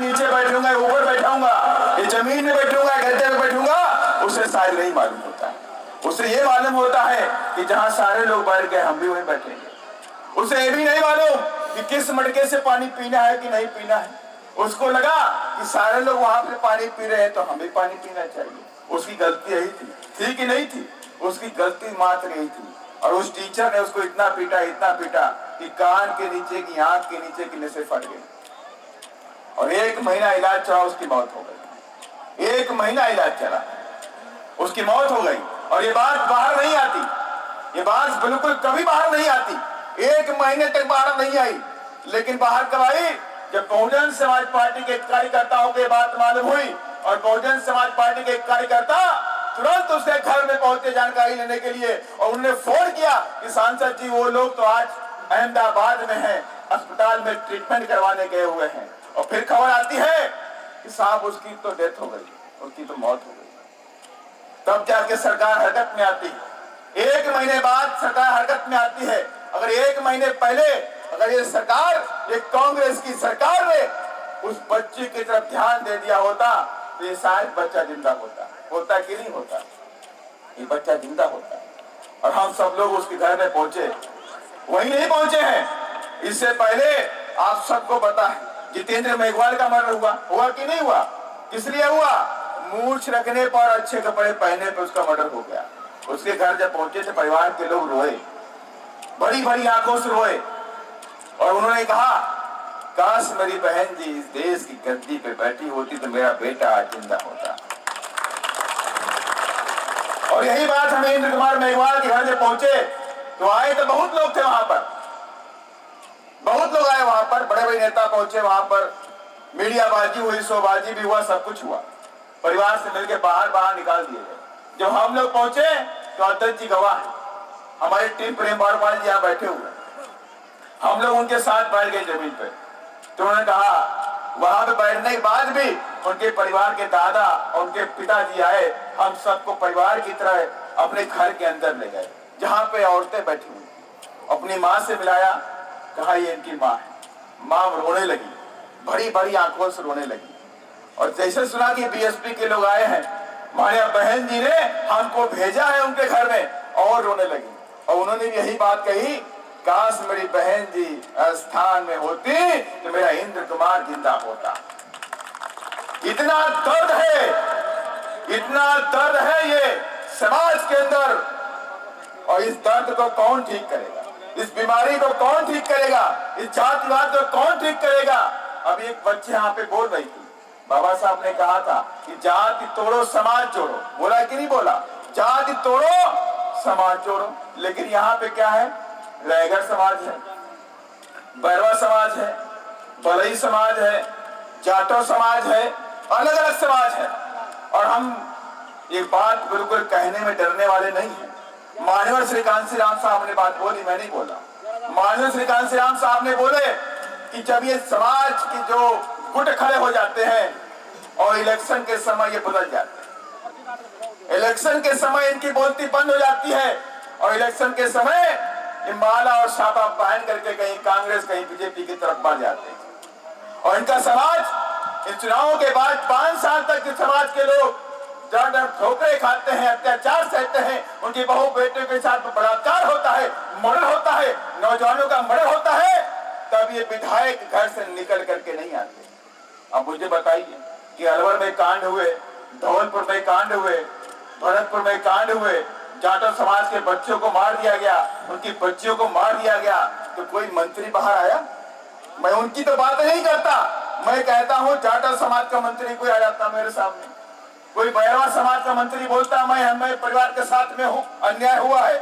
नीचे बैठूंगा, ऊपर बैठूंगा, ये जमीन में बैठूंगा, गद्दे में बैठूंगा, उसे शायद नहीं मालूम होता है। उसे ये मालूम होता है कि जहां सारे लोग बैठ गए हम भी वहीं बैठेंगे। उसे ये भी नहीं मालूम कि किस मटके से पानी पीना है कि नहीं पीना है। उसको लगा कि सारे लोग वहां पे पानी पी रहे हैं तो हमें पानी पीना चाहिए। उसकी गलती यही थी कि नहीं थी? उसकी गलती मात्र यही थी। और उस टीचर ने उसको इतना पीटा कि कान के नीचे की, आंख के नीचे की नसें फट गई और 1 महीना इलाज चला, उसकी मौत हो गई। 1 महीना इलाज चला, उसकी मौत हो गई। और ये बात बाहर नहीं आती, ये बात बिल्कुल कभी बाहर नहीं आती। 1 महीने तक बाहर नहीं आई, लेकिन बाहर कब आई? जब बहुजन समाज पार्टी के कार्यकर्ताओं को बात मालूम हुई और बहुजन समाज पार्टी के कार्यकर्ता तुरंत उसके घर में पहुंचे जानकारी लेने के लिए और उन्होंने फोन किया कि सांसद जी वो लोग तो आज अहमदाबाद में हैं, अस्पताल में ट्रीटमेंट करवाने गए हुए हैं। और फिर खबर आती है कि साहब उसकी तो डेथ हो गई, उसकी तो मौत हो गई। तब जाके सरकार हरकत में आती है। 1 महीने बाद सरकार हरकत में आती है। अगर 1 महीने पहले अगर ये सरकार, ये कांग्रेस की सरकार ने उस बच्चे की तरफ ध्यान दे दिया होता तो ये शायद बच्चा जिंदा होता कि नहीं होता? ये बच्चा जिंदा होता। और हम सब लोग उसके घर में पहुंचे, वही नहीं पहुंचे हैं। इससे पहले आप सबको पता है जितेंद्र मेघवाल का मर्डर हुआ कि नहीं हुआ? किस लिए हुआ? मूछ रखने पर, अच्छे कपड़े पहनने पर उसका मर्डर हो गया। उसके घर जब पहुंचे तो परिवार के लोग रोए, बड़ी बड़ी आंखों से रोए और उन्होंने कहा काश मेरी बहन जी इस देश की गद्दी पे बैठी होती तो मेरा बेटा आज जिंदा होता। और यही बात हमें इंद्र कुमार मेघवाल के घर जब पहुंचे तो आए तो बहुत लोग थे वहां पर, बहुत लोग आए वहां पर, बड़े बड़े नेता पहुंचे वहां पर, मीडियाबाजी हुई, शोबाजी भी हुआ, सब कुछ हुआ। परिवार से मिलकर बाहर निकाल दिए गए। जब हम लोग पहुंचे तो अध्यक्ष जी गवाह है, हमारे टीम प्रेम बारपाल जी यहाँ बैठे हुए, हम लोग उनके साथ बैठ गए जमीन पे। तो उन्होंने कहा वहां पे बैठने के बाद भी उनके परिवार के दादा और उनके पिताजी आए, हम सबको परिवार की तरह अपने घर के अंदर ले गए जहां पे औरतें बैठी हुई। अपनी माँ से मिलाया, कहा ये इनकी माँ है। माँ रोने लगी, बड़ी बड़ी आंखों से रोने लगी। और जैसे सुना कि बीएसपी के लोग आए हैं, हमारे बहन जी ने हमको भेजा है उनके घर में, और रोने लगी। और उन्होंने भी यही बात कही, काश मेरी बहन जी स्थान में होती तो मेरा इंद्र कुमार जिंदा होता। इतना दर्द है, इतना दर्द है ये समाज के अंदर। और इस दर्द को कौन ठीक करेगा? इस बीमारी को कौन ठीक करेगा? इस जातिवाद को कौन ठीक करेगा? अभी एक बच्चे यहाँ पे बोल रही थी, बाबा साहब ने कहा था कि जाति तोड़ो समाज जोड़ो, बोला कि नहीं बोला? जाति तोड़ो समाज जोड़ो। लेकिन यहाँ पे क्या है? रैगर समाज है, बैरवा समाज है, बलई समाज है, जाटो समाज है, अलग अलग समाज है। और हम ये बात बिल्कुल कहने में डरने वाले नहीं है। मान्यवर श्री कांशीराम साहब ने बात बोली, मैं नहीं बोला। मान्यवर श्री कांशीराम साहब ने बोले कि जब ये समाज के जो गुट खड़े हो जाते हैं और इलेक्शन के समय ये बदल जाते हैं, इलेक्शन के समय इनकी बोलती बंद हो जाती है और इलेक्शन के समय ये माला और छापा पहन करके कहीं कांग्रेस कहीं बीजेपी की तरफ बढ़ जाते हैं। और इनका समाज इन चुनावों के बाद 5 साल तक इस समाज के लोग डर ठोकरे खाते हैं, अत्याचार सहते हैं, उनकी बहू बेटे के साथ बलात्कार होता है, मर्डर होता है, नौजवानों का मर्डर होता है, तब ये विधायक घर से निकल करके नहीं आते। अब मुझे बताइए कि अलवर में कांड हुए, धौलपुर में कांड हुए, भरतपुर में कांड हुए, जाटो समाज के बच्चों को मार दिया गया, उनकी बच्चियों को मार दिया गया, तो कोई मंत्री बाहर आया? मैं उनकी तो बात नहीं करता, मैं कहता हूँ जाटो समाज का मंत्री कोई आ जाता मेरे सामने, कोई बैरवा समाज का मंत्री बोलता मैं परिवार के साथ में हूँ, अन्याय हुआ है,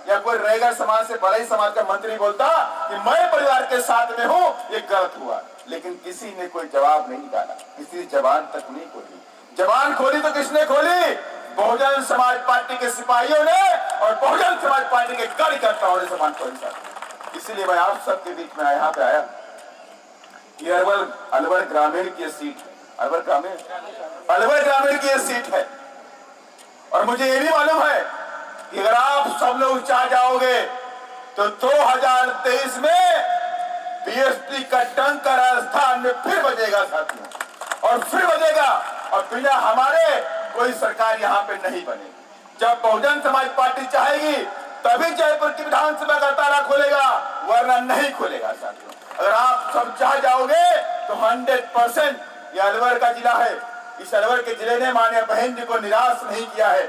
या कोई रैगर समाज से बलई समाज का मंत्री बोलता कि मैं परिवार के साथ में हूँ, ये गलत हुआ। लेकिन किसी ने कोई जवाब नहीं डाला, किसी ने जबान तक नहीं खोली। जबान खोली तो किसने खोली? बहुजन समाज पार्टी के सिपाहियों ने और बहुजन समाज पार्टी के कार्यकर्ताओं ने जबान खोली। इसलिए मैं आप सबके बीच में यहाँ पे आया कि अलवर ग्रामीण की सीट है, अलवर ग्रामीण की सीट है। और मुझे ये भी मालूम है कि अगर आप सब लोग चाह जाओगे तो 2023 में बीएसपी का डंका राजस्थान में फिर बजेगा साथियों। और फिर बजेगा, और बिना हमारे कोई सरकार यहाँ पे नहीं बनेगी। जब बहुजन समाज पार्टी चाहेगी तभी जयपुर की विधानसभा का ताला खोलेगा, वरना नहीं खोलेगा साथियों। अगर आप सब चाह जाओगे तो 100% ये अलवर का जिला है, इस अलवर के जिले ने माननीय बहन जी को निराश नहीं किया है।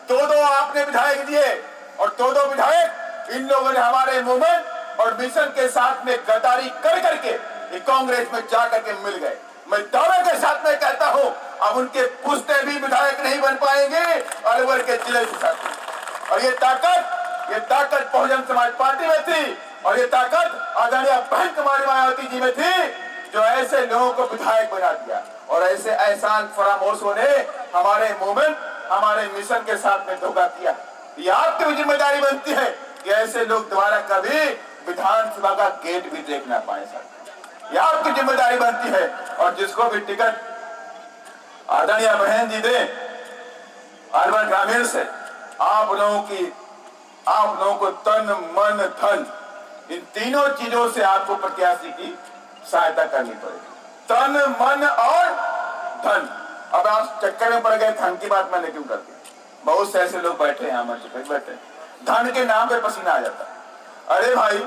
दो आपने विधायक दिए और दो विधायक इन लोगों ने हमारे मूवमेंट और मिशन के साथ में गद्दारी कर करके कांग्रेस में जाकर के मिल गए। मैं दावे के साथ में कहता हूं अब उनके पुश्ते भी विधायक नहीं बन पाएंगे अलवर के जिले के साथ। और ये ताकत बहुजन समाज पार्टी में थी, और ये ताकत आदरणीय बहन कुमारी मायावती जी में थी, जो ऐसे लोगों को विधायक बना दिया। और ऐसे एहसान फरामोशों ने हमारे मूवमेंट, हमारे मिशन के साथ में धोखा किया। ये आपकी भी जिम्मेदारी बनती है कि ऐसे लोग दोबारा कभी विधानसभा का गेट भी देख ना पाए सर। यह आपकी जिम्मेदारी बनती है। और जिसको भी टिकट आदरणीय बहन जी दे अलवर ग्रामीण से, आप लोगों को तन मन धन इन तीनों चीजों से आपको प्रत्याशी की सहायता करनी पड़ेगी। तन मन और धन। अब आप चक्कर में पड़ गए, धन की बात मैंने क्यों कर दी? बहुत से ऐसे लोग बैठे हैं मंच पे बैठे, धन के नाम पे पसीना आ जाता है। अरे भाई,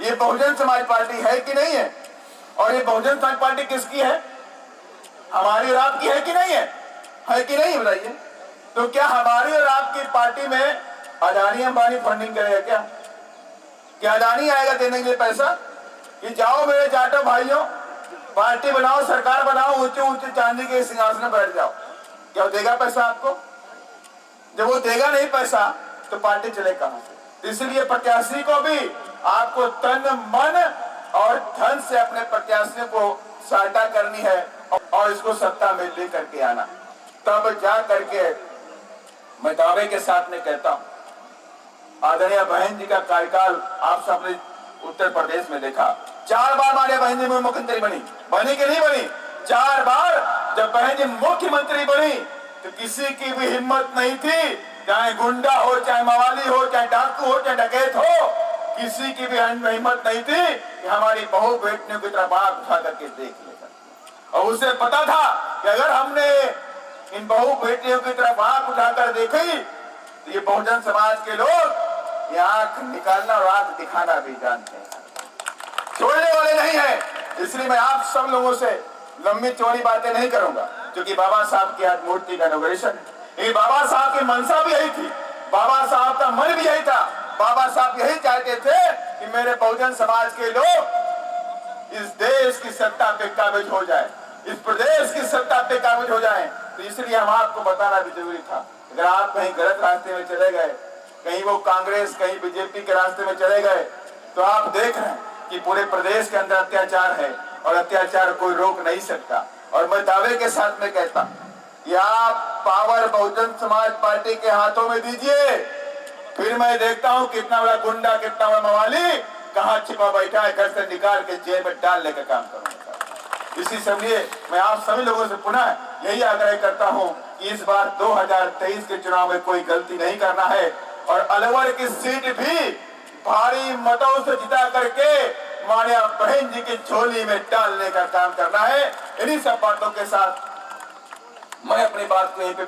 ये बहुजन समाज पार्टी है कि नहीं है? और ये बहुजन समाज पार्टी किसकी है? हमारी और आपकी है कि नहीं है? है कि नहीं बताइए? तो क्या हमारी और आपकी पार्टी में अदानी अंबानी फंडिंग करेगा क्या? क्या अदानी आएगा देने के लिए पैसा कि जाओ मेरे जाटो भाइयों, पार्टी बनाओ, सरकार बनाओ, ऊंचे ऊंचे चांदी के सिंहासन में बैठ जाओ? क्या वो देगा पैसा आपको? जब वो देगा नहीं पैसा तो पार्टी चले कहां से? तो इसलिए प्रत्याशी को भी आपको तन मन और धन से अपने प्रत्याशियों को सहायता करनी है और इसको सत्ता में लेकर के आना। तब जा करके मैं दावे के साथ में कहता हूं, आदरणीय बहन जी का कार्यकाल आप सबने उत्तर प्रदेश में देखा। 4 बार हमारे बहन जी मुख्यमंत्री बनी कि नहीं बनी? 4 बार जब बहन जी मुख्यमंत्री बनी तो किसी की भी हिम्मत नहीं थी, चाहे गुंडा हो, चाहे मवाली हो, चाहे डाकू हो, चाहे डकैत हो, किसी की भी हिम्मत नहीं थी कि हमारी बहू बेटियों की तरफ आंख उठा करके देख लेगा। और उसे पता था कि अगर हमने इन बहू बेटियों की तरफ आंख उठाकर देखी तो ये बहुजन समाज के लोग ये आंख निकालना और आंख दिखाना भी जानते हैं, छोड़ने वाले नहीं है। इसलिए मैं आप सब लोगों से लंबी चौड़ी बातें नहीं करूंगा, क्योंकि बाबा साहब की आज मूर्ति का इनॉग्रेशन है। ये बाबा साहब की मंशा भी यही थी, बाबा साहब का मन भी यही था। बाबा साहब यही चाहते थे कि मेरे बहुजन समाज के लोग इस देश की सत्ता पे काबिज हो जाए, इस प्रदेश की सत्ता पे काबिज हो जाए। तो इसलिए हम आपको बताना भी जरूरी था। अगर आप कहीं गलत रास्ते में चले गए, कहीं वो कांग्रेस, कहीं बीजेपी के रास्ते में चले गए, तो आप देख रहे हैं कि पूरे प्रदेश के अंदर अत्याचार है और अत्याचार कोई रोक नहीं सकता। और मैं दावे के साथ में कहता कि आप पावर बहुजन समाज पार्टी के हाथों में दीजिए, फिर मैं देखता हूं कितना बड़ा गुंडा, कितना बड़ा मवाली कहां छिपा बैठा है, घर से निकाल के जेल में डालने का काम करूंगा। इसी समझिए मैं आप सभी लोगों से पुनः यही आग्रह करता हूं कि इस बार 2023 के चुनाव में कोई गलती नहीं करना है और अलवर की सीट भी भारी मतों से जिता करके माननीय बहन जी की झोली में डालने का काम करना है। इन्हीं सब बातों के साथ मैं अपनी बात को यहीं पे